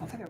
I think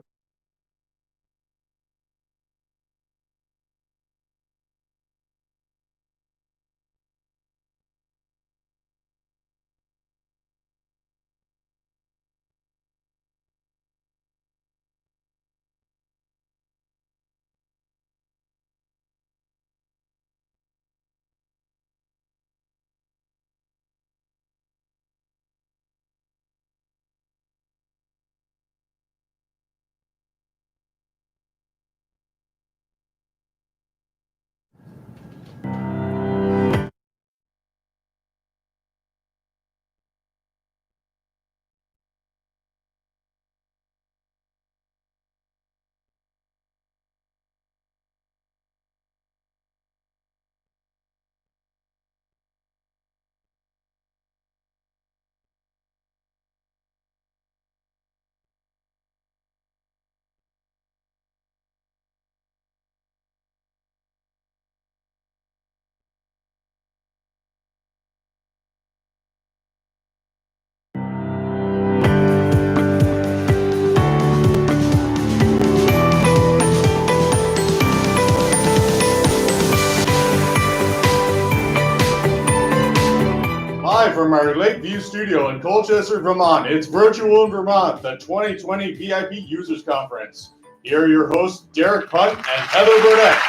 Live from our Lakeview studio in Colchester, Vermont, it's Virtual in Vermont, the 2020 VIP Users Conference. Here are your hosts, Derek Punt and Heather Burnett.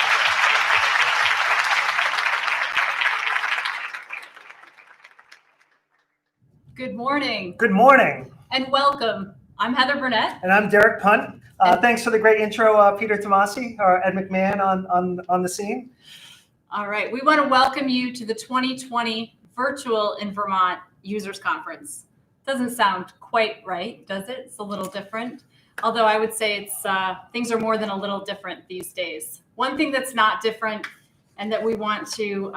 Good morning. Good morning. And welcome. I'm Heather Burnett. And I'm Derek Punt. Thanks for the great intro, Peter Tomasi, or Ed McMahon on the scene. All right. We want to welcome you to the 2020 Virtual in Vermont Users Conference. Doesn't sound quite right, does it? It's a little different. Although I would say it's things are more than a little different these days. One thing that's not different and that we want to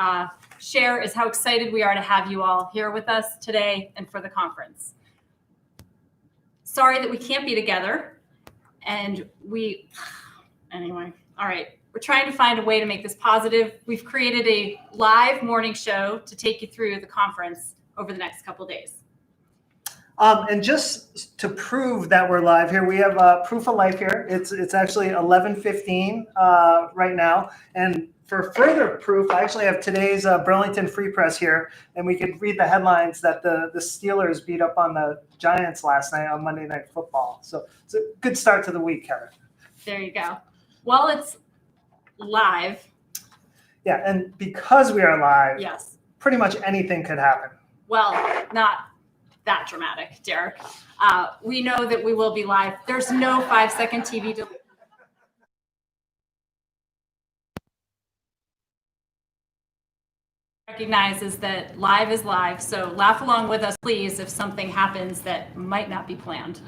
share is how excited we are to have you all here with us today and for the conference. Sorry that we can't be together. And anyway, all right. We're trying to find a way to make this positive. We've created a live morning show to take you through the conference over the next couple of days. And just to prove that we're live here, we have proof of life here. It's actually 11:15 right now. And for further proof, I actually have today's Burlington Free Press here, and we could read the headlines that the Steelers beat up on the Giants last night on Monday Night Football. So it's a good start to the week, Kevin. There you go. Well, it's live. Yeah, and because we are live, yes, pretty much anything could happen. Well, not that dramatic, Derek. We know that we will be live. There's no 5-second TV delay. Recognizes that live is live, so laugh along with us, please, if something happens that might not be planned.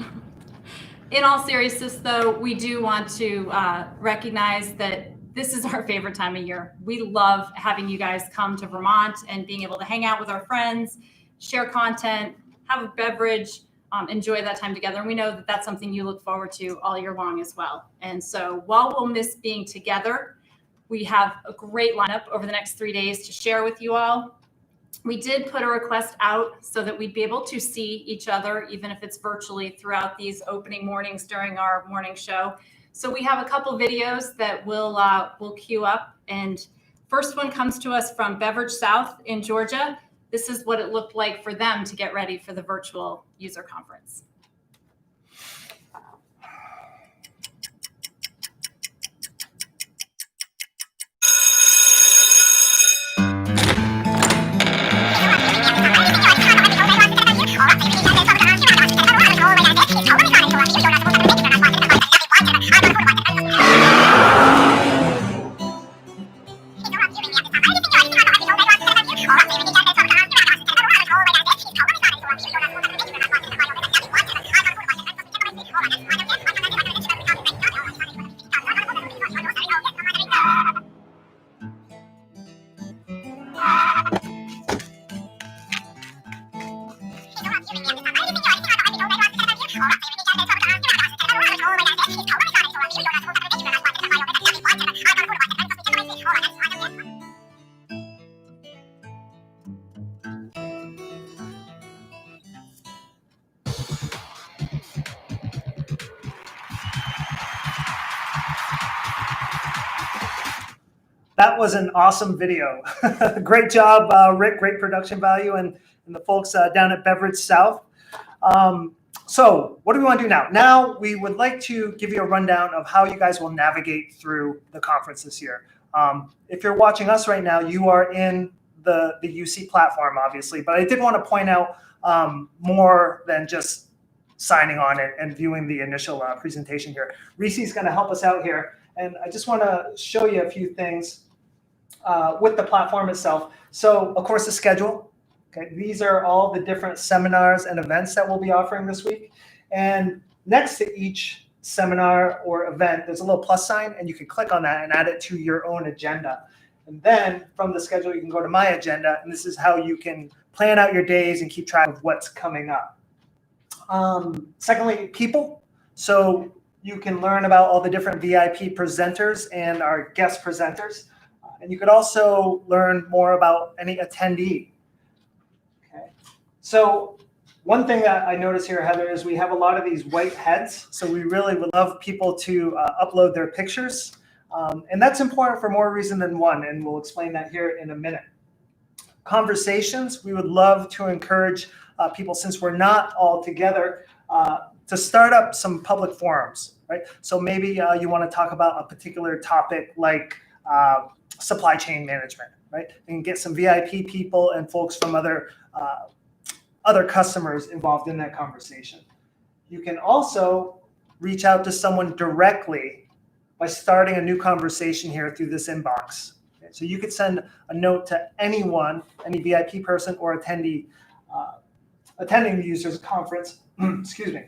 In all seriousness, though, we do want to recognize that this is our favorite time of year. We love having you guys come to Vermont and being able to hang out with our friends, share content, have a beverage, enjoy that time together. And we know that that's something you look forward to all year long as well. And so while we'll miss being together, we have a great lineup over the next 3 days to share with you all. We did put a request out so that we'd be able to see each other, even if it's virtually, throughout these opening mornings during our morning show. So we have a couple videos that we'll queue up. And first one comes to us from Beverage South in Georgia. This is what it looked like for them to get ready for the virtual user conference. That was an awesome video. Great job, Rick. Great production value, and the folks down at Beverage South. So what do we want to do now? Now we would like to give you a rundown of how you guys will navigate through the conference this year. If you're watching us right now, you are in the UC platform, obviously, but I did want to point out more than just signing on it and viewing the initial presentation here. Reese's going to help us out here, and I just want to show you a few things with the platform itself. So, of course, the schedule. Okay, these are all the different seminars and events that we'll be offering this week. And next to each seminar or event, there's a little plus sign, and you can click on that and add it to your own agenda. And then from the schedule, you can go to My Agenda, and this is how you can plan out your days and keep track of what's coming up. Secondly, people. So you can learn about all the different VIP presenters and our guest presenters. And you could also learn more about any attendee. Okay. So one thing that I notice here, Heather, is we have a lot of these white heads. So we really would love people to upload their pictures. And that's important for more reason than one. And we'll explain that here in a minute. Conversations, we would love to encourage people, since we're not all together, to start up some public forums, right? So maybe you want to talk about a particular topic like supply chain management, right? And get some VIP people and folks from other customers involved in that conversation. You can also reach out to someone directly by starting a new conversation here through this inbox. Okay? So you could send a note to anyone, any VIP person or attendee attending the users conference, excuse me.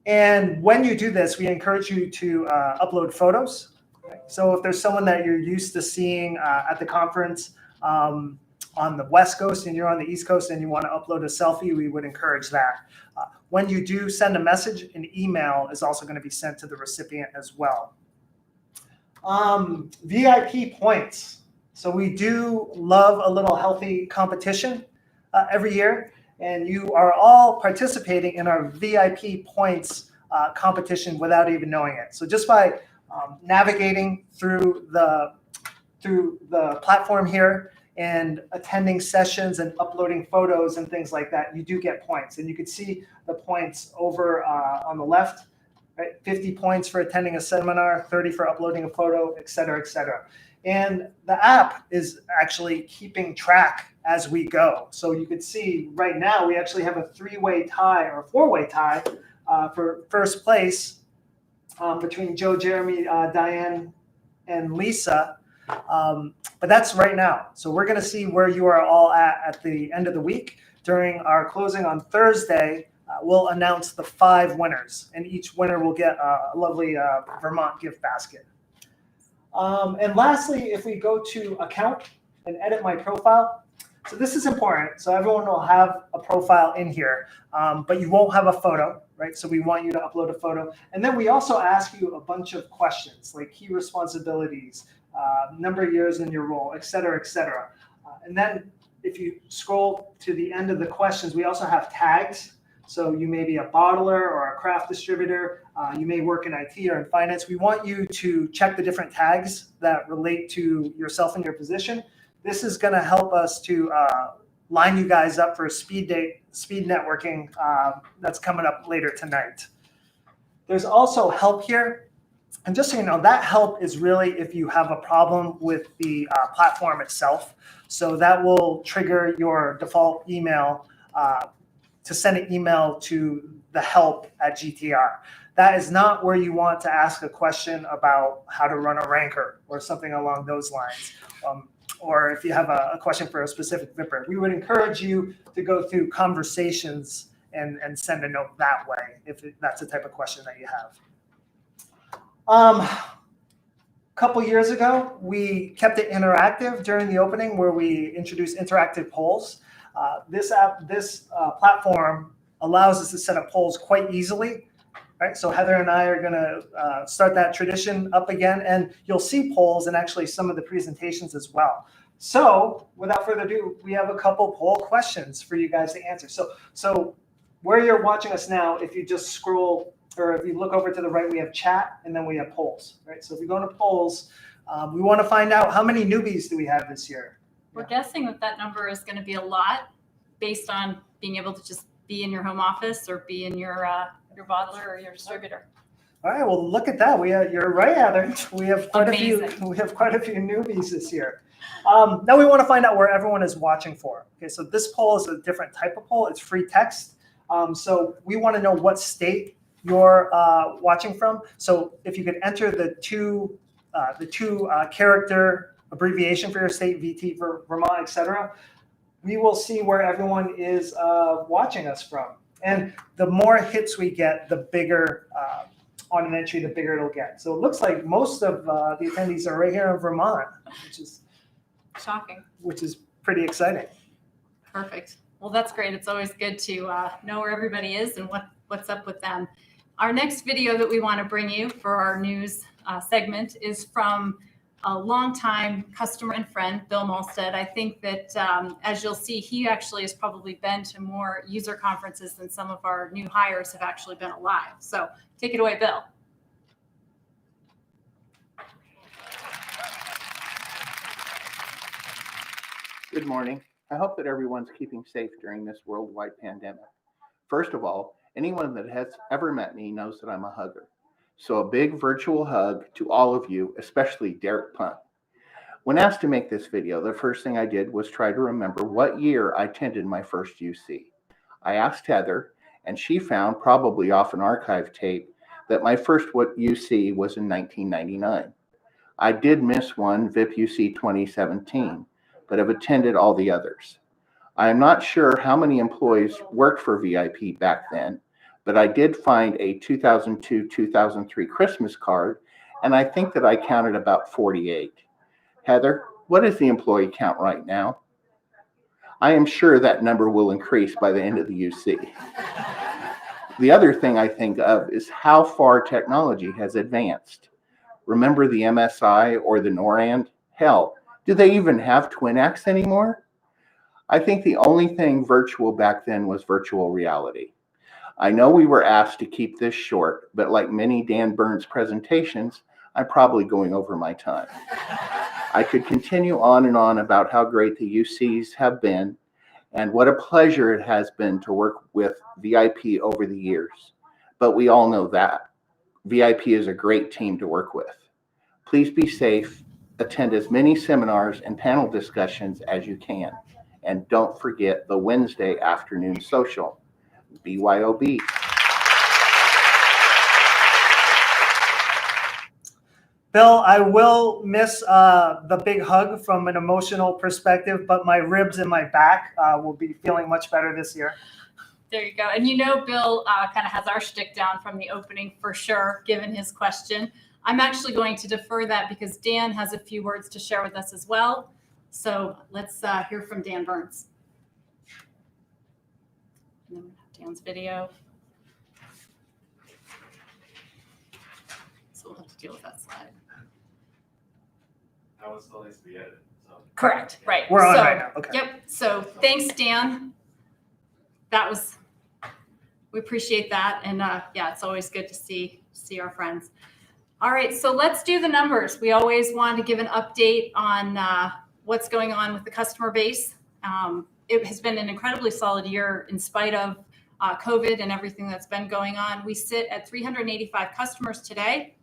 And when you do this, we encourage you to upload photos. Okay? So if there's someone that you're used to seeing at the conference on the West Coast and you're on the East Coast and you want to upload a selfie, we would encourage that. When you do send a message, an email is also going to be sent to the recipient as well. VIP points. So we do love a little healthy competition every year. And you are all participating in our VIP points competition without even knowing it. So just by navigating through the platform here and attending sessions and uploading photos and things like that, you do get points. And you can see the points over on the left, right? 50 points for attending a seminar, 30 for uploading a photo, et cetera, et cetera. And the app is actually keeping track as we go. So you could see right now, we actually have a 3-way tie or a 4-way tie for first place between Joe, Jeremy, Diane, and Lisa. But that's right now. So we're going to see where you are all at the end of the week. During our closing on Thursday, we'll announce the 5 winners, and each winner will get a lovely Vermont gift basket. And lastly, if we go to account and edit my profile, so this is important. So everyone will have a profile in here, but you won't have a photo, right? So we want you to upload a photo. And then we also ask you a bunch of questions like key responsibilities, number of years in your role, et cetera, et cetera. And then if you scroll to the end of the questions, we also have tags. So you may be a bottler or a craft distributor. You may work in IT or in finance. We want you to check the different tags that relate to yourself and your position. This is going to help us to line you guys up for a speed networking that's coming up later tonight. There's also help here. And just so you know, that help is really if you have a problem with the platform itself. So that will trigger your default email to send an email to the help at GTR. That is not where you want to ask a question about how to run a ranker or something along those lines. Or if you have a question for a specific VIPper, we would encourage you to go through conversations and send a note that way, if that's the type of question that you have. A couple years ago, we kept it interactive during the opening where we introduced interactive polls. This platform allows us to set up polls quite easily. Right, so Heather and I are going to start that tradition up again, and you'll see polls and actually some of the presentations as well. So without further ado, we have a couple poll questions for you guys to answer. So where you're watching us now, if you just scroll or if you look over to the right, we have chat, and then we have polls, right? So if we go into polls, we want to find out how many newbies do we have this year. We're guessing that number is going to be a lot based on being able to just be in your home office or be in your bottler or your distributor. All right, well, look at that. You're right, Heather. We have quite Amazing. a few newbies this year. Now we want to find out where everyone is watching for. Okay, so this poll is a different type of poll. It's free text. So we want to know what state you're watching from. So if you could enter the two character abbreviation for your state, VT for Vermont, etc., we will see where everyone is watching us from. And the more hits we get, the bigger on an entry, the bigger it'll get. So it looks like most of the attendees are right here in Vermont, which is shocking. Which is pretty exciting. Perfect. Well, that's great. It's always good to know where everybody is and what's up with them. Our next video that we want to bring you for our news segment is from a longtime customer and friend, Bill Molstead. I think that as you'll see, he actually has probably been to more user conferences than some of our new hires have actually been alive. So take it away, Bill. Good morning. I hope that everyone's keeping safe during this worldwide pandemic. First of all, anyone that has ever met me knows that I'm a hugger. So a big virtual hug to all of you, especially Derek Punt. When asked to make this video, the first thing I did was try to remember what year I attended my first UC. I asked Heather, and she found, probably off an archive tape, that my first UC was in 1999. I did miss one, VIP UC 2017, but have attended all the others. I am not sure how many employees worked for VIP back then, but I did find a 2002-2003 Christmas card, and I think that I counted about 48. Heather, what is the employee count right now? I am sure that number will increase by the end of the UC. The other thing I think of is how far technology has advanced. Remember the MSI or the NORAD? Hell, do they even have Twin-X anymore? I think the only thing virtual back then was virtual reality. I know we were asked to keep this short, but like many Dan Burns presentations, I'm probably going over my time. I could continue on and on about how great the UCs have been and what a pleasure it has been to work with VIP over the years. But we all know that. VIP is a great team to work with. Please be safe, attend as many seminars and panel discussions as you can, and don't forget the Wednesday afternoon social. BYOB. Bill, I will miss the big hug from an emotional perspective, but my ribs and my back will be feeling much better this year. There you go. And you know, Bill kind of has our shtick down from the opening for sure, given his question. I'm actually going to defer that because Dan has a few words to share with us as well. So let's hear from Dan Burns. And then we have Dan's video. So we'll have to deal with that slide. That one still needs to be edited. So. Correct, right. We're on right now. Okay. Yep. So thanks, Dan. We appreciate that. And yeah, it's always good to see our friends. All right, so let's do the numbers. We always want to give an update on what's going on with the customer base. It has been an incredibly solid year in spite of COVID and everything that's been going on. We sit at 385 customers today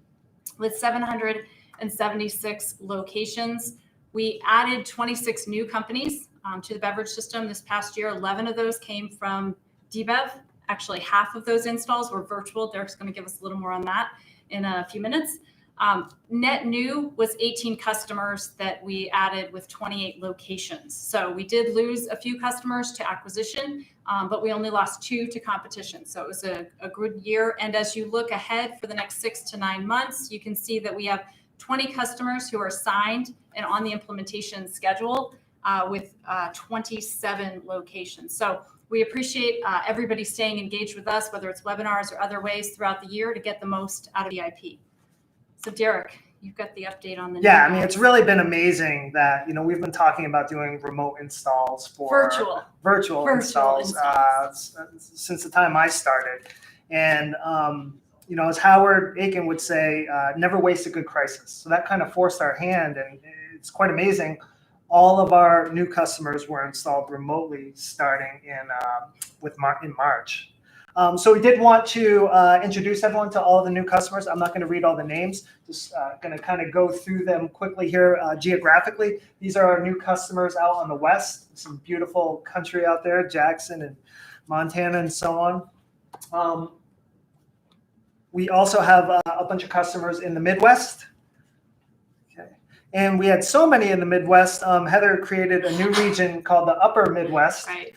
with 776 locations. We added 26 new companies to the beverage system this past year. 11 of those came from DBEV. Actually, half of those installs were virtual. Derek's going to give us a little more on that in a few minutes. Net new was 18 customers that we added with 28 locations. So we did lose a few customers to acquisition, but we only lost 2 to competition. So it was a good year. And as you look ahead for the next 6 to 9 months, you can see that we have 20 customers who are signed and on the implementation schedule with 27 locations. So we appreciate everybody staying engaged with us, whether it's webinars or other ways throughout the year to get the most out of VIP. So Derek, you've got the update on the Yeah, I mean, it's really been amazing that, we've been talking about doing remote installs for virtual installs since the time I started. And as Howard Aiken would say, never waste a good crisis. So that kind of forced our hand, and it's quite amazing. All of our new customers were installed remotely starting in March. So we did want to introduce everyone to all of the new customers. I'm not going to read all the names, just going to kind of go through them quickly here geographically. These are our new customers out on the west. Some beautiful country out there, Jackson and Montana and so on. We also have a bunch of customers in the Midwest. Okay. And we had so many in the Midwest, Heather created a new region called the Upper Midwest. Right.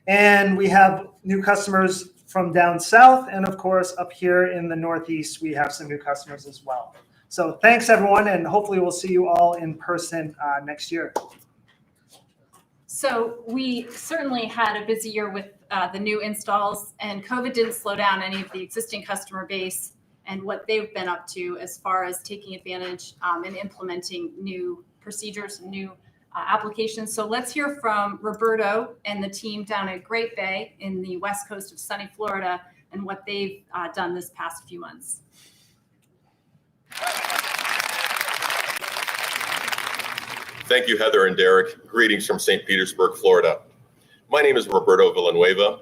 And we have new customers from down south. And of course, up here in the Northeast, we have some new customers as well. So thanks, everyone. And hopefully we'll see you all in person next year. So we certainly had a busy year with the new installs, and COVID didn't slow down any of the existing customer base and what they've been up to as far as taking advantage and implementing new procedures, new applications. So let's hear from Roberto and the team down at Great Bay in the west coast of sunny Florida and what they've done this past few months. Thank you, Heather and Derek. Greetings from St. Petersburg, Florida. My name is Roberto Villanueva.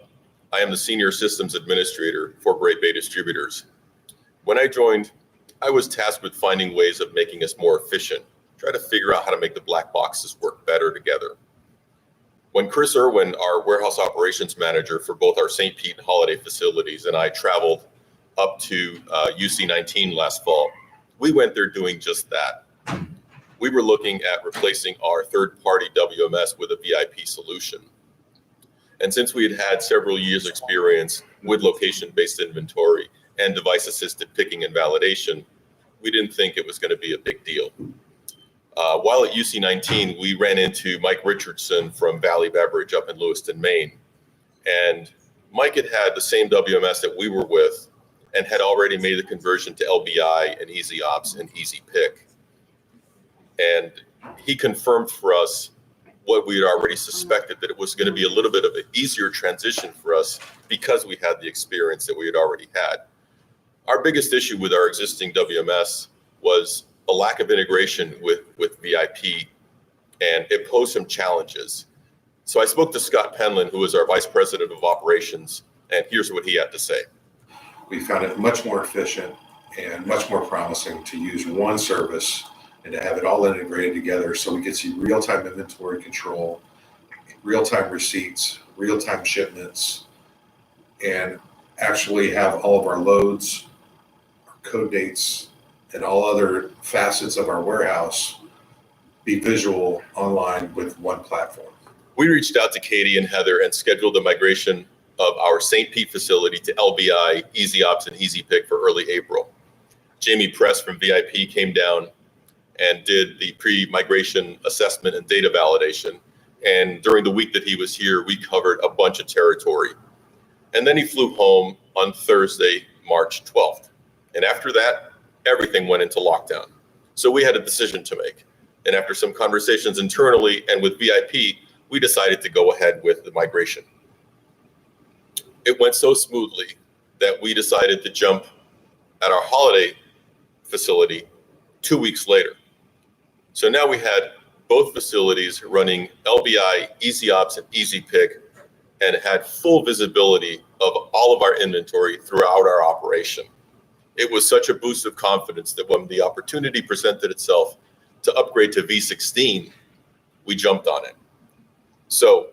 I am the Senior Systems Administrator for Great Bay Distributors. When I joined, I was tasked with finding ways of making us more efficient, try to figure out how to make the black boxes work better together. When Chris Irwin, our warehouse operations manager for both our St. Pete and Holiday facilities, and I traveled up to UC19 last fall, we went there doing just that. We were looking at replacing our third-party WMS with a VIP solution. And since we had had several years experience with location-based inventory and device-assisted picking and validation, we didn't think it was going to be a big deal. While at UC19, we ran into Mike Richardson from Valley Beverage up in Lewiston, Maine. And Mike had the same WMS that we were with and had already made the conversion to LBI and Easy Ops and Easy Pick. And he confirmed for us what we had already suspected, that it was going to be a little bit of an easier transition for us because we had the experience that we had already had. Our biggest issue with our existing WMS was a lack of integration with VIP, and it posed some challenges. So I spoke to Scott Penland, who is our Vice President of Operations, and here's what he had to say. We found it much more efficient and much more promising to use one service and to have it all integrated together so we could see real-time inventory control, real-time receipts, real-time shipments, and actually have all of our loads, our code dates, and all other facets of our warehouse be visual online with one platform. We reached out to Katie and Heather and scheduled the migration of our St. Pete facility to LBI, Easy Ops, and Easy Pick for early April. Jamie Press from VIP came down and did the pre-migration assessment and data validation. And during the week that he was here, we covered a bunch of territory. And then he flew home on Thursday, March 12th. And after that, everything went into lockdown. So we had a decision to make. And after some conversations internally and with VIP, we decided to go ahead with the migration. It went so smoothly that we decided to jump at our Holiday facility 2 weeks later. So now we had both facilities running LBI, Easy Ops, and Easy Pick, and had full visibility of all of our inventory throughout our operation. It was such a boost of confidence that when the opportunity presented itself to upgrade to V16, we jumped on it. So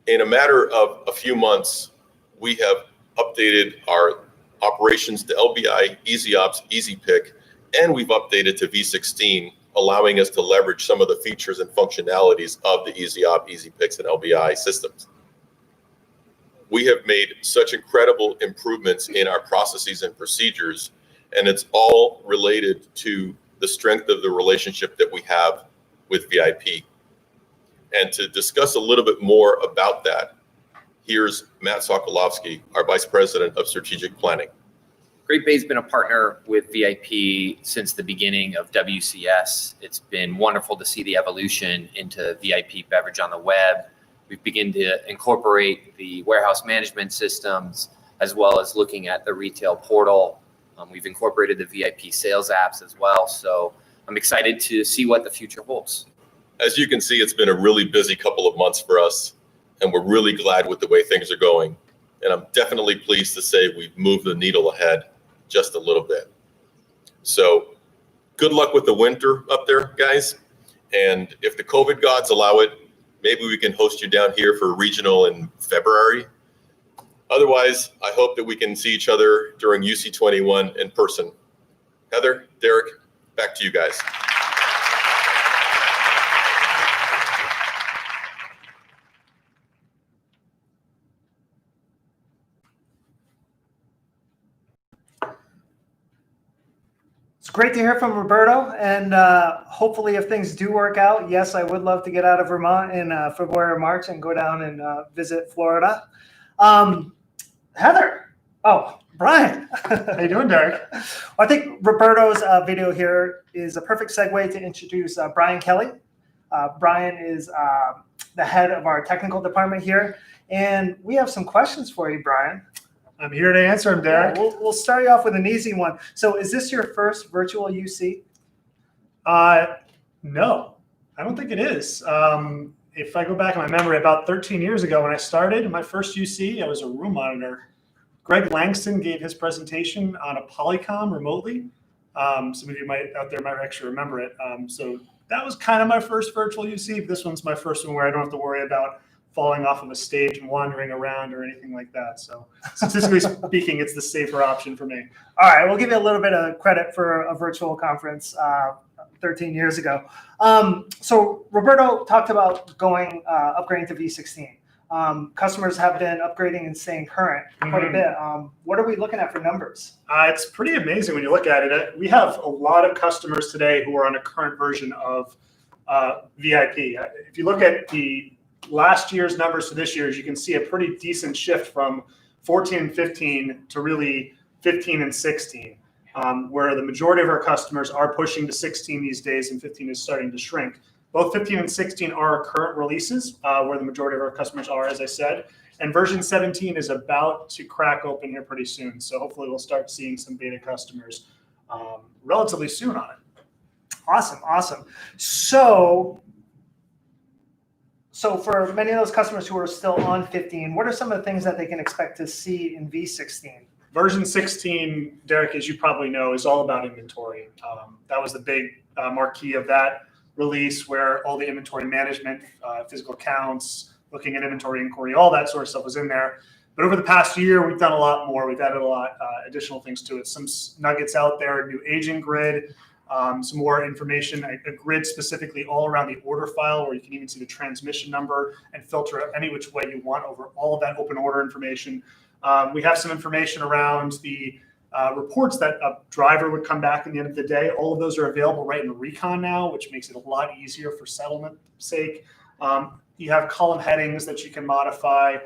in a matter of a few months, we have updated our operations to LBI, Easy Ops, Easy Pick, and we've updated to V16, allowing us to leverage some of the features and functionalities of the Easy Op, Easy Picks, and LBI systems. We have made such incredible improvements in our processes and procedures, and it's all related to the strength of the relationship that we have with VIP. And to discuss a little bit more about that, here's Matt Sokolovsky, our Vice President of Strategic Planning. Great Bay's been a partner with VIP since the beginning of WCS. It's been wonderful to see the evolution into VIP Beverage on the web. We've begun to incorporate the warehouse management systems, as well as looking at the retail portal. We've incorporated the VIP sales apps as well. So I'm excited to see what the future holds. As you can see, it's been a really busy couple of months for us, and we're really glad with the way things are going. And I'm definitely pleased to say we've moved the needle ahead just a little bit. So good luck with the winter up there, guys. And if the COVID gods allow it, maybe we can host you down here for regional in February. Otherwise, I hope that we can see each other during UC21 in person. Heather, Derek, back to you guys. It's great to hear from Roberto, and hopefully if things do work out, yes, I would love to get out of Vermont in February or March and go down and visit Florida. Heather, Brian. How you doing, Derek? I think Roberto's video here is a perfect segue to introduce Brian Kelly. Brian is the head of our technical department here, and we have some questions for you, Brian. I'm here to answer them, Derek. Yeah, we'll start you off with an easy one. So is this your first virtual UC? No, I don't think it is. If I go back in my memory, about 13 years ago when I started my first UC, I was a room monitor. Greg Langston gave his presentation on a Polycom remotely. Some of you out there might actually remember it. So that was kind of my first virtual UC. This one's my first one where I don't have to worry about falling off of a stage and wandering around or anything like that. So statistically speaking, it's the safer option for me. All right, we'll give you a little bit of credit for a virtual conference 13 years ago. So Roberto talked about upgrading to V16. Customers have been upgrading and staying current quite a bit. What are we looking at for numbers? It's pretty amazing when you look at it. We have a lot of customers today who are on a current version of VIP. If you look at the last year's numbers to this year's, you can see a pretty decent shift from 14 and 15 to really 15 and 16, where the majority of our customers are pushing to 16 these days and 15 is starting to shrink. Both 15 and 16 are current releases, where the majority of our customers are, as I said, and version 17 is about to crack open here pretty soon. So hopefully we'll start seeing some beta customers relatively soon on it. Awesome. So for many of those customers who are still on 15, what are some of the things that they can expect to see in V16? Version 16, Derek, as you probably know, is all about inventory. That was the big marquee of that release, where all the inventory management, physical counts, looking at inventory inquiry, all that sort of stuff was in there. But over the past year, we've done a lot more. We've added a lot additional things to it. Some nuggets out there, new agent grid, some more information, a grid specifically all around the order file where you can even see the transmission number and filter any which way you want over all of that open order information. We have some information around the reports that a driver would come back at the end of the day. All of those are available right in Recon now, which makes it a lot easier for settlement sake. You have column headings that you can modify.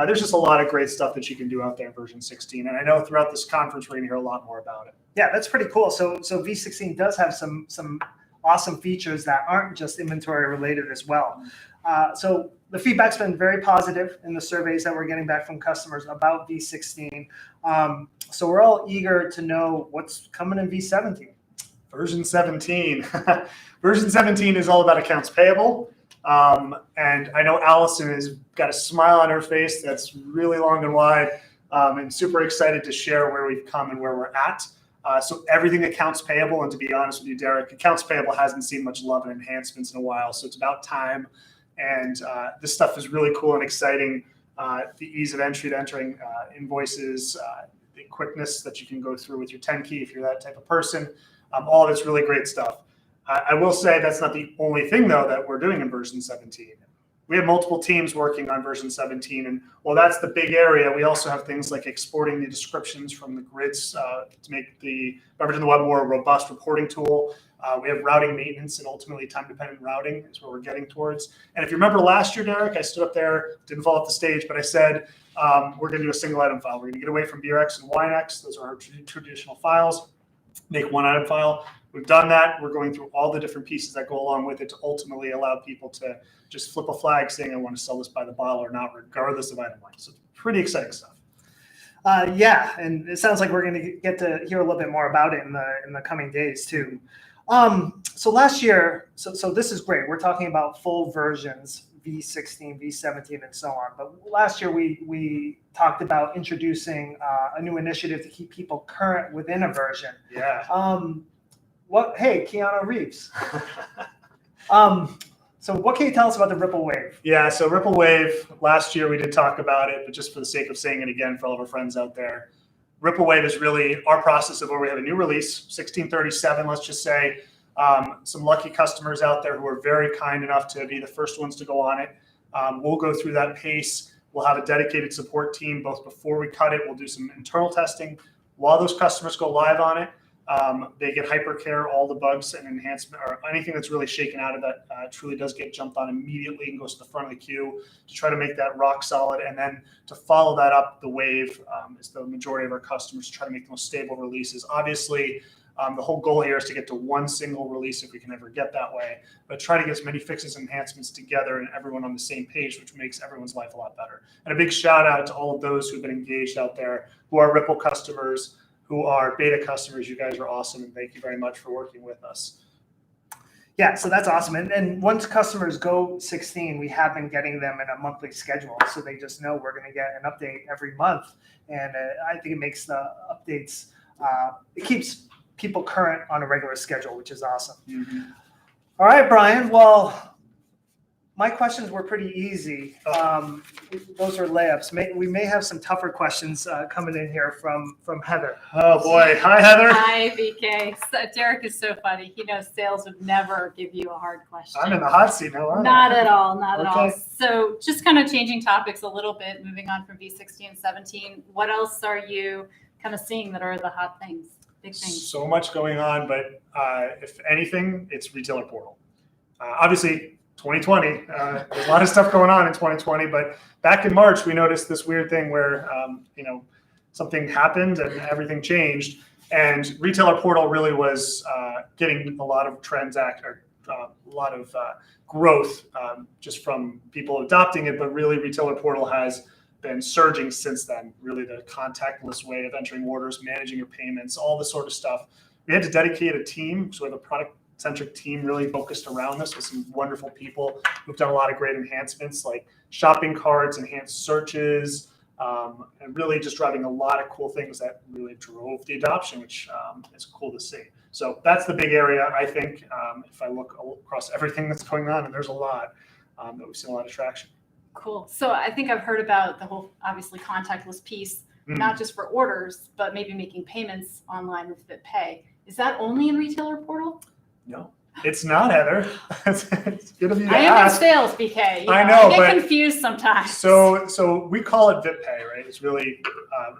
There's just a lot of great stuff that you can do out there in version 16. And I know throughout this conference, we're going to hear a lot more about it. Yeah, that's pretty cool. So V16 does have some awesome features that aren't just inventory related as well. So the feedback's been very positive in the surveys that we're getting back from customers about V16. So we're all eager to know what's coming in V17. Version 17. Version 17 is all about accounts payable. And I know Allison has got a smile on her face that's really long and wide, and super excited to share where we've come and where we're at. So everything accounts payable, and to be honest with you, Derek, accounts payable hasn't seen much love and enhancements in a while, so it's about time. And this stuff is really cool and exciting. The ease of entry to entering invoices, the quickness that you can go through with your 10 key if you're that type of person. All of it's really great stuff. I will say that's not the only thing, though, that we're doing in version 17. We have multiple teams working on version 17, and while that's the big area, we also have things like exporting the descriptions from the grids to make the Leveraging the Web more a robust reporting tool. We have routing maintenance and ultimately time-dependent routing is where we're getting towards. And if you remember last year, Derek, I stood up there, didn't fall off the stage, but I said we're going to do a single item file. We're going to get away from BRX and YNX. Those are our traditional files. Make one item file. We've done that. We're going through all the different pieces that go along with it to ultimately allow people to just flip a flag saying I want to sell this by the bottle or not, regardless of item length. So pretty exciting stuff. Yeah, and it sounds like we're going to get to hear a little bit more about it in the coming days too. So last year, so this is great. We're talking about full versions, V16, V17, and so on. But last year we talked about introducing a new initiative to keep people current within a version. Yeah. Hey, Keanu Reeves. So what can you tell us about the Ripple Wave? Yeah, so Ripple Wave, last year we did talk about it, but just for the sake of saying it again for all of our friends out there, Ripple Wave is really our process of where we have a new release, 1637, let's just say. Some lucky customers out there who are very kind enough to be the first ones to go on it. We'll go through that pace. We'll have a dedicated support team both before we cut it. We'll do some internal testing. While those customers go live on it, they get hypercare, all the bugs and enhancement or anything that's really shaken out of that truly does get jumped on immediately and goes to the front of the queue to try to make that rock solid. And then to follow that up, the wave is the majority of our customers try to make the most stable releases. Obviously, the whole goal here is to get to one single release if we can ever get that way, but try to get as many fixes and enhancements together and everyone on the same page, which makes everyone's life a lot better. And a big shout out to all of those who've been engaged out there, who are Ripple customers, who are beta customers. You guys are awesome, and thank you very much for working with us. Yeah, so that's awesome. And once customers go 16, we have been getting them in a monthly schedule, so they just know we're going to get an update every month. And I think it makes the updates, it keeps people current on a regular schedule, which is awesome. Mm-hmm. All right, Brian. Well, my questions were pretty easy. Those are layups. We may have some tougher questions coming in here from Heather. Oh boy. Hi, Heather. Hi, BK. Derek is so funny. He knows sales would never give you a hard question. I'm in the hot seat now. Not at all. Not at all. Okay. So just kind of changing topics a little bit, moving on from V16 and 17. What else are you kind of seeing that are the hot things, big things? So much going on, but if anything, it's retailer portal. Obviously, 2020, there's a lot of stuff going on in 2020, but back in March, we noticed this weird thing where, something happened and everything changed. And retailer portal really was getting a lot of growth just from people adopting it, but really retailer portal has been surging since then. Really the contactless way of entering orders, managing your payments, all this sort of stuff. We had to dedicate a team, so we have a product-centric team really focused around this with some wonderful people who've done a lot of great enhancements like shopping carts, enhanced searches, and really just driving a lot of cool things that really drove the adoption, which is cool to see. So that's the big area, I think, if I look across everything that's going on, and there's a lot, that we've seen a lot of traction. Cool. So I think I've heard about the whole, obviously, contactless piece, not just for orders, but maybe making payments online with BitPay. Is that only in retailer portal? No, it's not, Heather. It's good of you to I am in ask. sales, BK. I know, I but get confused sometimes. So we call it BitPay, right? It's really,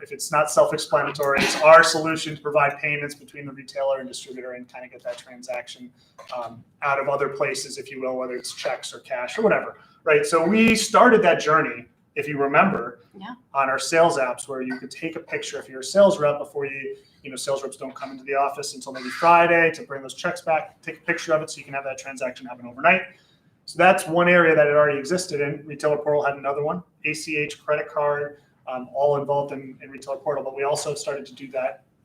if it's not self-explanatory, it's our solution to provide payments between the retailer and distributor and kind of get that transaction out of other places, if you will, whether it's checks or cash or whatever, right? So we started that journey, if you remember, on our sales apps where you could take a picture if you're a sales rep before sales reps don't come into the office until maybe Friday to bring those checks back, take a picture of it so you can have that transaction happen overnight. So that's one area that it already existed in. Retailer portal had another one, ACH, credit card, all involved in retailer portal. But we also started to do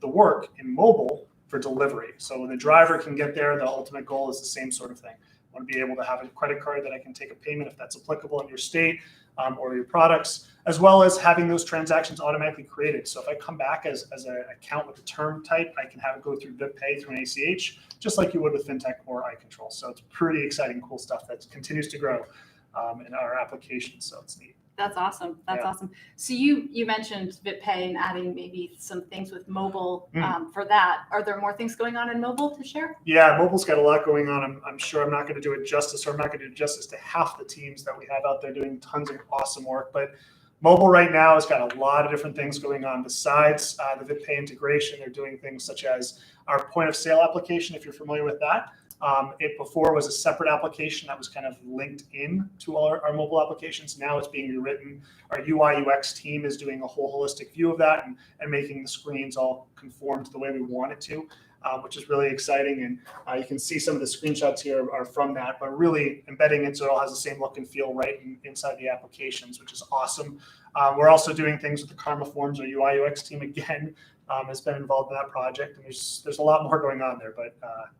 the work in mobile for delivery. So when the driver can get there, the ultimate goal is the same sort of thing. I want to be able to have a credit card that I can take a payment if that's applicable in your state or your products, as well as having those transactions automatically created. So if I come back as an account with a term type, I can have it go through BitPay through an ACH, just like you would with FinTech or iControl. So it's pretty exciting, cool stuff that continues to grow in our application. So it's neat. That's awesome. That's awesome. So you mentioned BitPay and adding maybe some things with mobile for that. Are there more things going on in mobile to share? Yeah, mobile's got a lot going on. I'm sure I'm not going to do it justice, or I'm not going to do justice to half the teams that we have out there doing tons of awesome work. But mobile right now has got a lot of different things going on. Besides the BitPay integration, they're doing things such as our point of sale application, if you're familiar with that. It before was a separate application that was kind of linked in to all our mobile applications. Now it's being rewritten. Our UI UX team is doing a whole holistic view of that and making the screens all conform to the way we want it to. which is really exciting. And you can see some of the screenshots here are from that, but really embedding it so it all has the same look and feel right inside the applications, which is awesome. We're also doing things with the Karma Forms. Our UI UX team again has been involved in that project, and there's a lot more going on there, but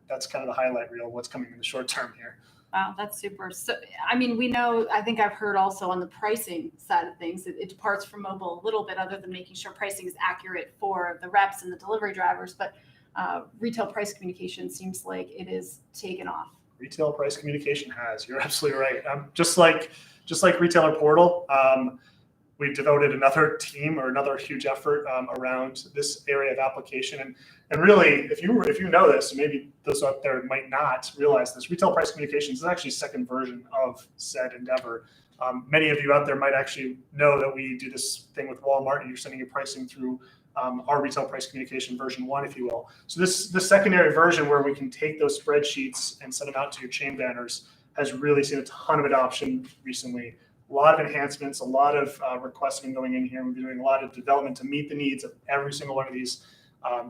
that's kind of the highlight reel of what's coming in the short term here. Wow, that's super. So, I mean, we know, I think I've heard also on the pricing side of things, it departs from mobile a little bit, other than making sure pricing is accurate for the reps and the delivery drivers, but retail price communication seems like it is taken off. Retail price communication has, you're absolutely right. Just like Retailer Portal, we've devoted another team or another huge effort around this area of application. And really, if you know this, maybe those out there might not realize this, retail price communications is actually a second version of said endeavor. Many of you out there might actually know that we do this thing with Walmart, and you're sending your pricing through our retail price communication version 1, if you will. So this secondary version where we can take those spreadsheets and send them out to your chain banners has really seen a ton of adoption recently. A lot of enhancements, a lot of requests been going in here. We've been doing a lot of development to meet the needs of every single one of these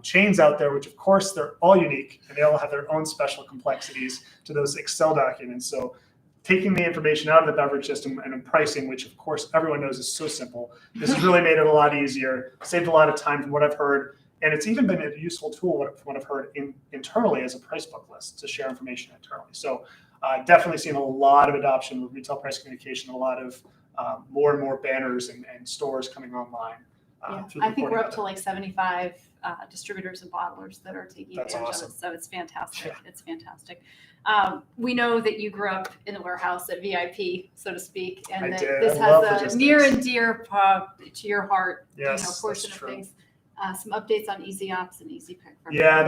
chains out there, which of course they're all unique and they all have their own special complexities to those Excel documents. So taking the information out of the beverage system and pricing, which of course everyone knows is so simple, this has really made it a lot easier, saved a lot of time from what I've heard. And it's even been a useful tool from what I've heard internally as a price book list to share information internally. So definitely seen a lot of adoption with retail price communication, a lot of more and more banners and stores coming online. Yeah, I think we're up to like 75 distributors and bottlers that are taking advantage of it. So it's fantastic. Yeah. It's fantastic. We know that you grew up in the warehouse at VIP, so to speak, and that this has a near and dear to your heart, portion of things. Some updates on Easy Ops and Easy Pick. Yeah,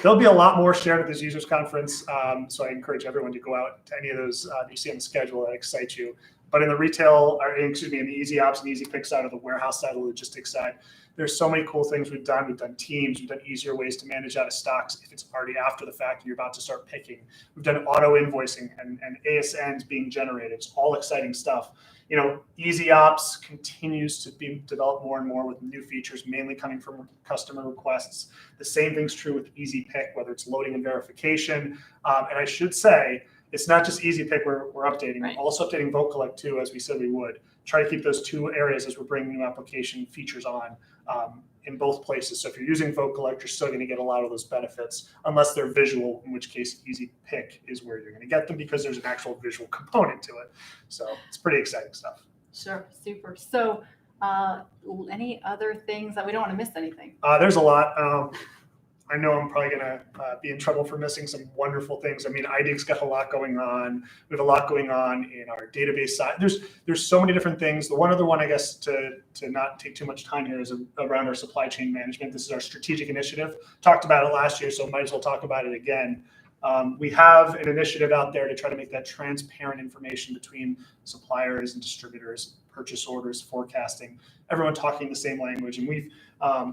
there'll be a lot more shared at this users conference. So I encourage everyone to go out to any of those that you see on the schedule that excite you. But in the in the Easy Ops and Easy Pick side, of the warehouse side, the logistics side, there's so many cool things we've done. We've done teams. We've done easier ways to manage out of stocks if it's already after the fact and you're about to start picking. We've done auto invoicing and ASNs being generated. It's all exciting stuff. You know, Easy Ops continues to be developed more and more with new features, mainly coming from customer requests. The same thing's true with Easy Pick, whether it's loading and verification. And I should say, it's not just Easy Pick we're updating. Right. We're also updating Vote Collect too, as we said we would. Try to keep those two areas as we're bringing new application features on in both places. So if you're using Vote Collect, you're still going to get a lot of those benefits, unless they're visual, in which case Easy Pick is where you're going to get them because there's an actual visual component to it. So it's pretty exciting stuff. Sure, super. So any other things that we don't want to miss anything? There's a lot. I know I'm probably going to be in trouble for missing some wonderful things. I mean, IDIG's got a lot going on. We have a lot going on in our database side. There's so many different things. The one other one, I guess, to not take too much time here is around our supply chain management. This is our strategic initiative. Talked about it last year, so might as well talk about it again. We have an initiative out there to try to make that transparent information between suppliers and distributors, purchase orders, forecasting, everyone talking the same language. And we've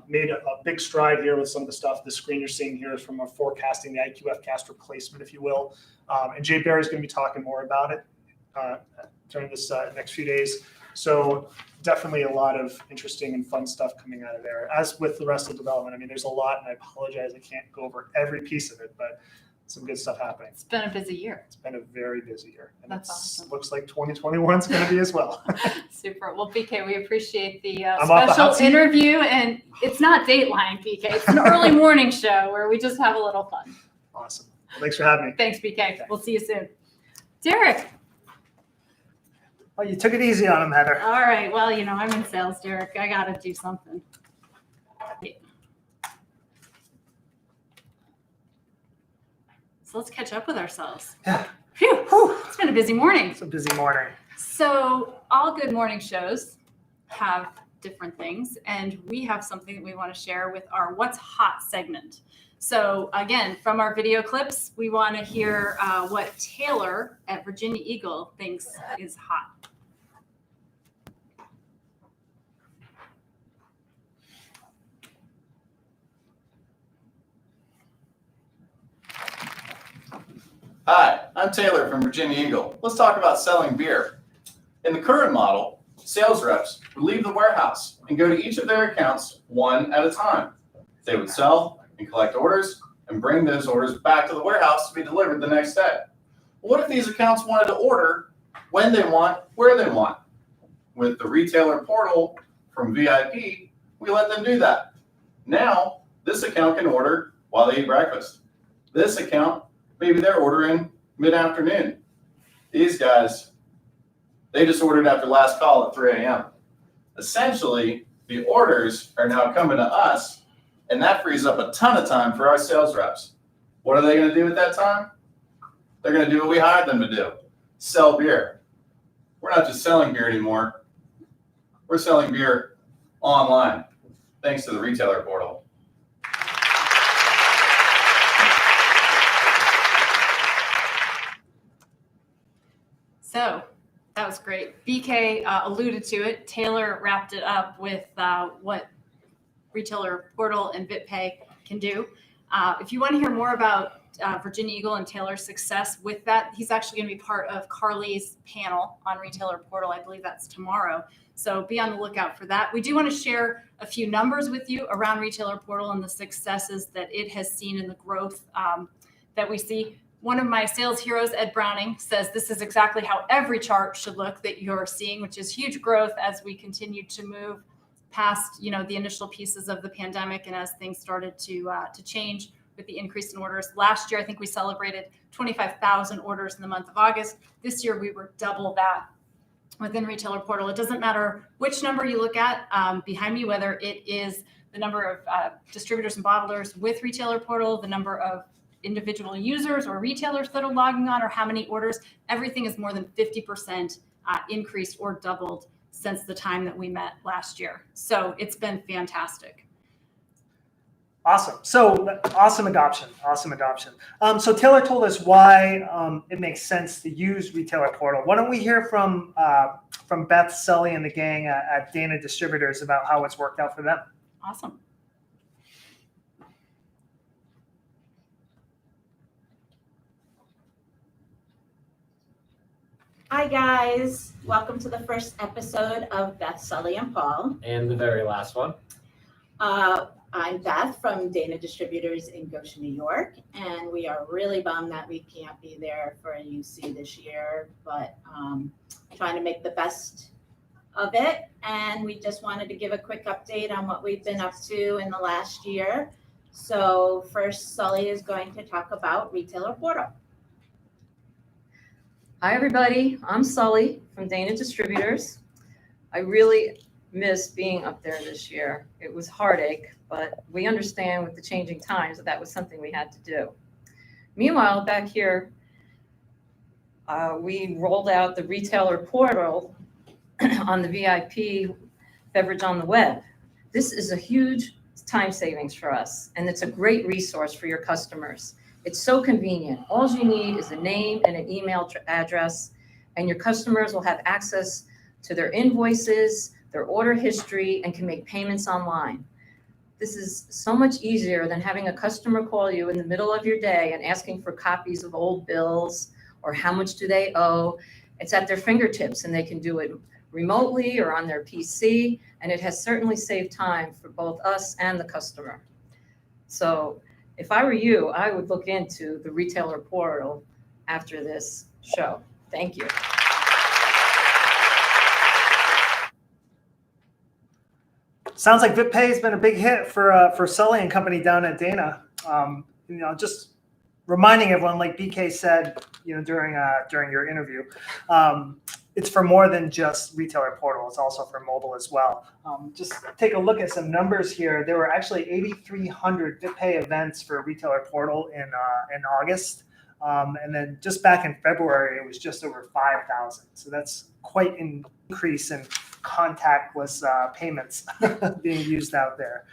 made a big stride here with some of the stuff. The screen you're seeing here is from our forecasting, the IQF cast replacement, if you will. And Jay Barry is going to be talking more about it during this next few days. So definitely a lot of interesting and fun stuff coming out of there. As with the rest of the development, I mean, there's a lot, and I apologize, I can't go over every piece of it, but some good stuff happening. It's been a busy year. It's been a very busy year. And that's awesome. Looks like 2021 is going to be as well. Super. Well, PK, we appreciate the special interview. And it's not Dateline, PK. It's an early morning show where we just have a little fun. Awesome. Well, thanks for having me. Thanks, PK. Okay. We'll see you soon. Derek. Oh, you took it easy on him, Heather. All right. Well, you know, I'm in sales, Derek. I got to do something. So let's catch up with ourselves. Yeah. Phew. It's been a busy morning. It's a busy morning. So all good morning shows have different things, and we have something that we want to share with our What's Hot segment. So again, from our video clips, we want to hear what Taylor at Virginia Eagle thinks is hot. Hi, I'm Taylor from Virginia Eagle. Let's talk about selling beer. In the current model, sales reps would leave the warehouse and go to each of their accounts one at a time. They would sell and collect orders and bring those orders back to the warehouse to be delivered the next day. What if these accounts wanted to order when they want, where they want? With the retailer portal from VIP, we let them do that. Now, this account can order while they eat breakfast. This account, maybe they're ordering mid-afternoon. These guys, they just ordered after last call at 3 a.m. Essentially, the orders are now coming to us, and that frees up a ton of time for our sales reps. What are they going to do at that time? They're going to do what we hired them to do, sell beer. We're not just selling beer anymore. We're selling beer online, thanks to the retailer portal. So that was great. BK alluded to it. Taylor wrapped it up with what retailer portal and BitPay can do. If you want to hear more about Virginia Eagle and Taylor's success with that, he's actually going to be part of Carly's panel on retailer portal. I believe that's tomorrow. So be on the lookout for that. We do want to share a few numbers with you around retailer portal and the successes that it has seen in the growth that we see. One of my sales heroes, Ed Browning, says this is exactly how every chart should look that you're seeing, which is huge growth as we continue to move past, the initial pieces of the pandemic and as things started to change with the increase in orders. Last year, I think we celebrated 25,000 orders in the month of August. This year, we were double that within retailer portal. It doesn't matter which number you look at behind me, whether it is the number of distributors and bottlers with retailer portal, the number of individual users or retailers that are logging on, or how many orders. Everything is more than 50% increased or doubled since the time that we met last year. So it's been fantastic. Awesome. So awesome adoption. So Taylor told us why it makes sense to use retailer portal. Why don't we hear from Beth, Sully, and the gang at Dana Distributors about how it's worked out for them? Awesome. Hi guys, welcome to the first episode of Beth, Sully, and Paul. And the very last one. I'm Beth from Dana Distributors in Goshen, New York, and we are really bummed that we can't be there for UC this year, but trying to make the best of it. And we just wanted to give a quick update on what we've been up to in the last year. So first, Sully is going to talk about retailer portal. Hi, everybody. I'm Sully from Dana Distributors. I really missed being up there this year. It was heartache, but we understand with the changing times that was something we had to do. Meanwhile, back here, we rolled out the retailer portal on the VIP beverage on the web. This is a huge time savings for us, and it's a great resource for your customers. It's so convenient. All you need is a name and an email address, and your customers will have access to their invoices, their order history, and can make payments online. This is so much easier than having a customer call you in the middle of your day and asking for copies of old bills or how much do they owe. It's at their fingertips, and they can do it remotely or on their PC, and it has certainly saved time for both us and the customer. So if I were you, I would look into the retailer portal after this show. Thank you. Sounds like BitPay has been a big hit for Sully and company down at Dana. Just reminding everyone, like BK said, during your interview, it's for more than just retailer portal. It's also for mobile as well. Just take a look at some numbers here. There were actually 8,300 BitPay events for retailer portal in August. And then just back in February, it was just over 5,000. So that's quite an increase in contactless payments being used out there.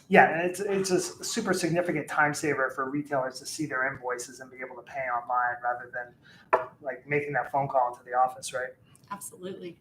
And it's a super significant time saver for retailers to see their invoices and be able to pay online rather than like making that phone call into the office, right? Absolutely.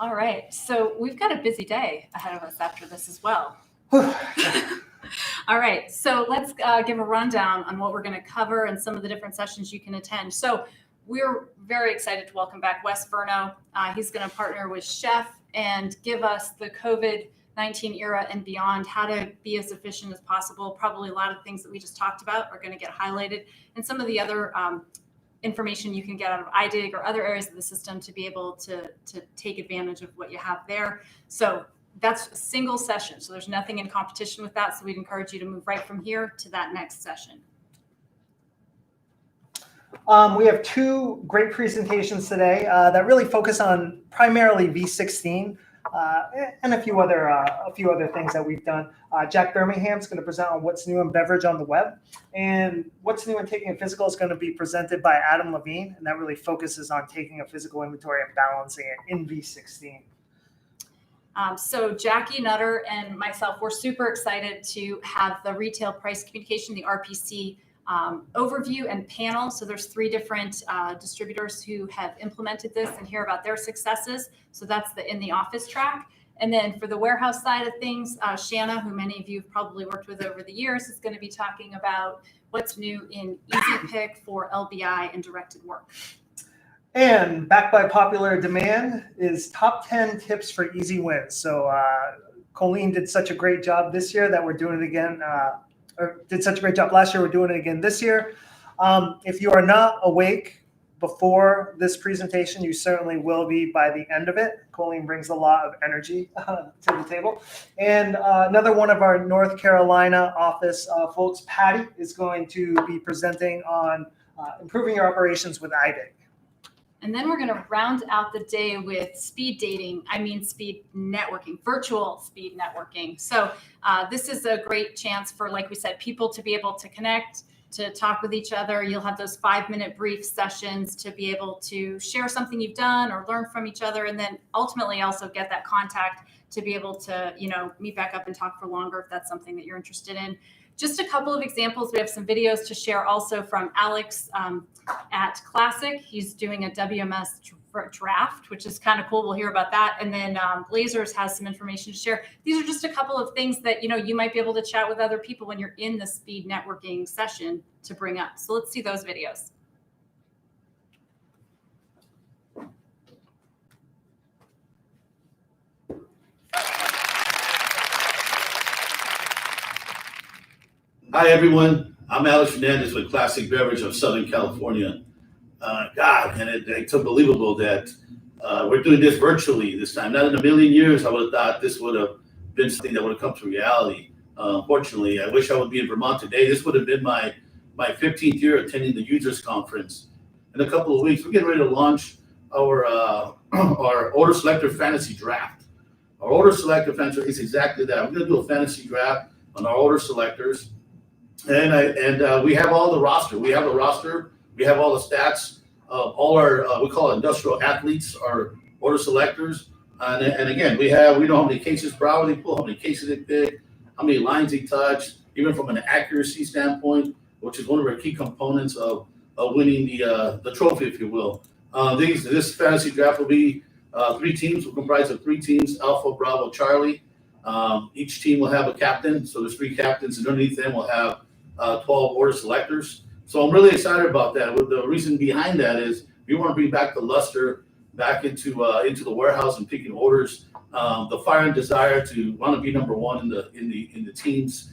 All right. So we've got a busy day ahead of us after this as well. All right. So let's give a rundown on what we're going to cover and some of the different sessions you can attend. So we're very excited to welcome back Wes Verno. He's going to partner with Chef and give us the COVID 19 era and beyond, how to be as efficient as possible. Probably a lot of things that we just talked about are going to get highlighted, and some of the other information you can get out of IDIG or other areas of the system to be able to take advantage of what you have there. So that's a single session. So there's nothing in competition with that. So we'd encourage you to move right from here to that next session. We have two great presentations today that really focus on primarily V16 and a few other things that we've done. Jack Birmingham's going to present on what's new in beverage on the web, and what's new in taking a physical is going to be presented by Adam Levine, and that really focuses on taking a physical inventory and balancing it in V16. So Jackie Nutter and myself, we're super excited to have the retail price communication, the RPC overview and panel. So there's 3 different distributors who have implemented this and hear about their successes. So that's the in the office track. And then for the warehouse side of things, Shanna, who many of you have probably worked with over the years, is going to be talking about what's new in Easy Pick for LBI and directed work. And backed by popular demand is top 10 tips for easy wins. So Colleen did such a great job this year that we're doing it again, or did such a great job last year, we're doing it again this year. If you are not awake before this presentation, you certainly will be by the end of it. Colleen brings a lot of energy to the table. And another one of our North Carolina office folks, Patty, is going to be presenting on improving your operations with IDIG. And then we're going to round out the day with speed networking, virtual speed networking. So this is a great chance for, like we said, people to be able to connect, to talk with each other. You'll have those 5-minute brief sessions to be able to share something you've done or learn from each other, and then ultimately also get that contact to be able to, meet back up and talk for longer if that's something that you're interested in. Just a couple of examples. We have some videos to share also from Alex at Classic. He's doing a WMS draft, which is kind of cool. We'll hear about that. And then Blazers has some information to share. These are just a couple of things that, you might be able to chat with other people when you're in the speed networking session to bring up. So let's see those videos. Hi, everyone. I'm Alex Fernandez with Classic Beverage of Southern California. And it's unbelievable that we're doing this virtually this time. Not in a million years I would have thought this would have been something that would have come to reality. Unfortunately, I wish I would be in Vermont today. This would have been my 15th year attending the users conference. In a couple of weeks, we're getting ready to launch our order selector fantasy draft. Our order selector fantasy is exactly that. We're going to do a fantasy draft on our order selectors. And we have all the roster. We have a roster. We have all the stats of all our, we call it industrial athletes, our order selectors. And again, we know how many cases per hour they pull, how many cases they pick, how many lines they touch, even from an accuracy standpoint, which is one of our key components of winning the trophy, if you will. This fantasy draft will be 3 teams. Will comprise of 3 teams: Alpha, Bravo, Charlie. Each team will have a captain. So there's 3 captains, and underneath them we'll have 12 order selectors. So I'm really excited about that. The reason behind that is we want to bring back the luster back into the warehouse and picking orders. The fire and desire to want to be number 1 in the teams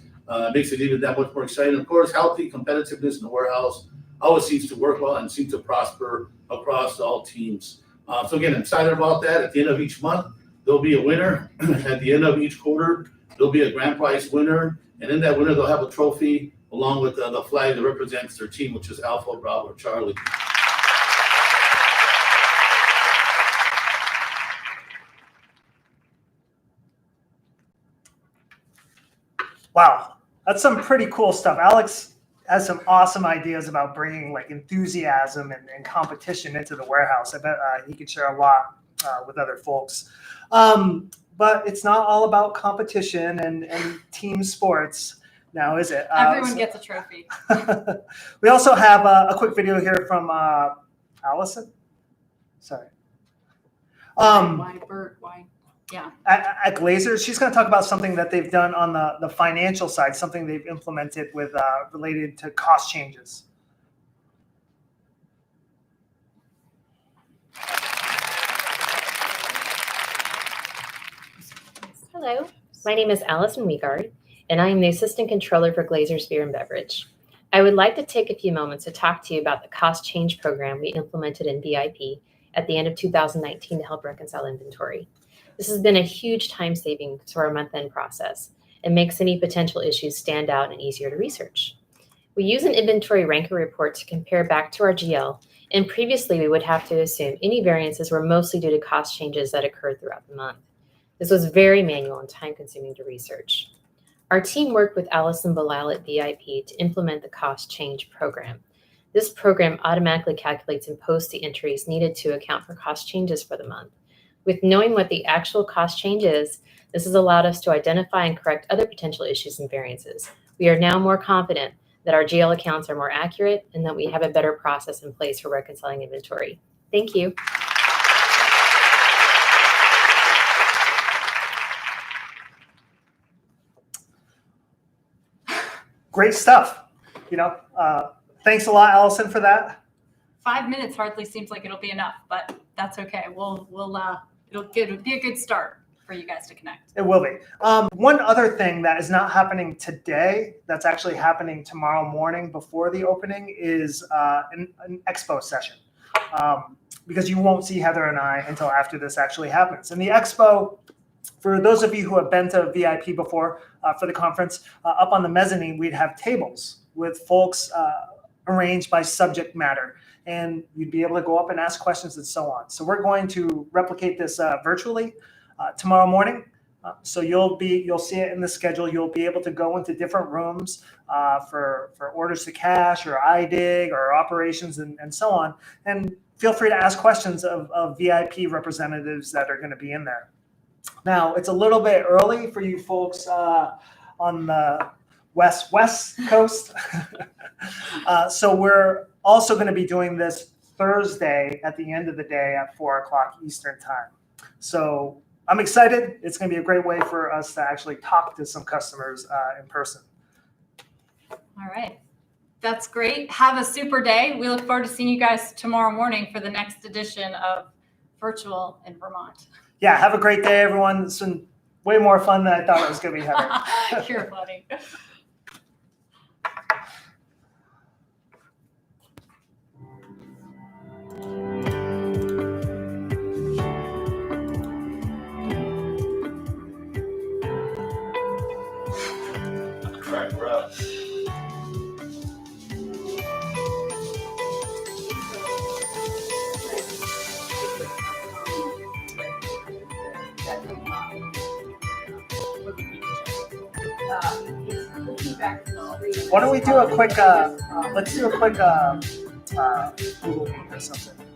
makes it even that much more exciting. Of course, healthy competitiveness in the warehouse always seems to work well and seems to prosper across all teams. So again, I'm excited about that. At the end of each month, there'll be a winner. At the end of each quarter, there'll be a grand prize winner, and in that winner, they'll have a trophy along with the flag that represents their team, which is Alpha, Bravo, Charlie. Wow, that's some pretty cool stuff. Alex has some awesome ideas about bringing like enthusiasm and competition into the warehouse. I bet he could share a lot with other folks. But it's not all about competition and team sports now, is it? Everyone gets a trophy. We also have a quick video here from Allison. Sorry. Why, Bert? Why? Yeah. At Glazers, she's going to talk about something that they've done on the financial side, something they've implemented with related to cost changes. Hello. My name is Allison Wiegard, and I am the Assistant Controller for Glazer's Beer and Beverage. I would like to take a few moments to talk to you about the cost change program we implemented in VIP at the end of 2019 to help reconcile inventory. This has been a huge time saving to our month-end process and makes any potential issues stand out and easier to research. We use an inventory ranker report to compare back to our GL, and previously we would have to assume any variances were mostly due to cost changes that occurred throughout the month. This was very manual and time-consuming to research. Our team worked with Allison Bilal at VIP to implement the cost change program. This program automatically calculates and posts the entries needed to account for cost changes for the month. With knowing what the actual cost change is, this has allowed us to identify and correct other potential issues and variances. We are now more confident that our GL accounts are more accurate and that we have a better process in place for reconciling inventory. Thank you. Great stuff. Thanks a lot, Allison, for that. 5 minutes hardly seems like it'll be enough, but that's okay. It'll be a good start for you guys to connect. It will be. One other thing that is not happening today, that's actually happening tomorrow morning before the opening, is an expo session. Because you won't see Heather and I until after this actually happens. And the expo, for those of you who have been to VIP before for the conference, up on the mezzanine, we'd have tables with folks arranged by subject matter. And you'd be able to go up and ask questions and so on. So we're going to replicate this virtually tomorrow morning. So you'll see it in the schedule. You'll be able to go into different rooms for orders to cash or IDIG or operations and so on. And feel free to ask questions of VIP representatives that are going to be in there. Now, it's a little bit early for you folks on the west coast. So we're also going to be doing this Thursday at the end of the day at 4 o'clock Eastern time. So I'm excited. It's going to be a great way for us to actually talk to some customers in person. All right. That's great. Have a super day. We look forward to seeing you guys tomorrow morning for the next edition of Virtual in Vermont. Yeah, have a great day, everyone. It's been way more fun than I thought it was going to be, Heather. You're funny. Right, we're up. Why don't we do a quick, let's do a quick Google Meet or something.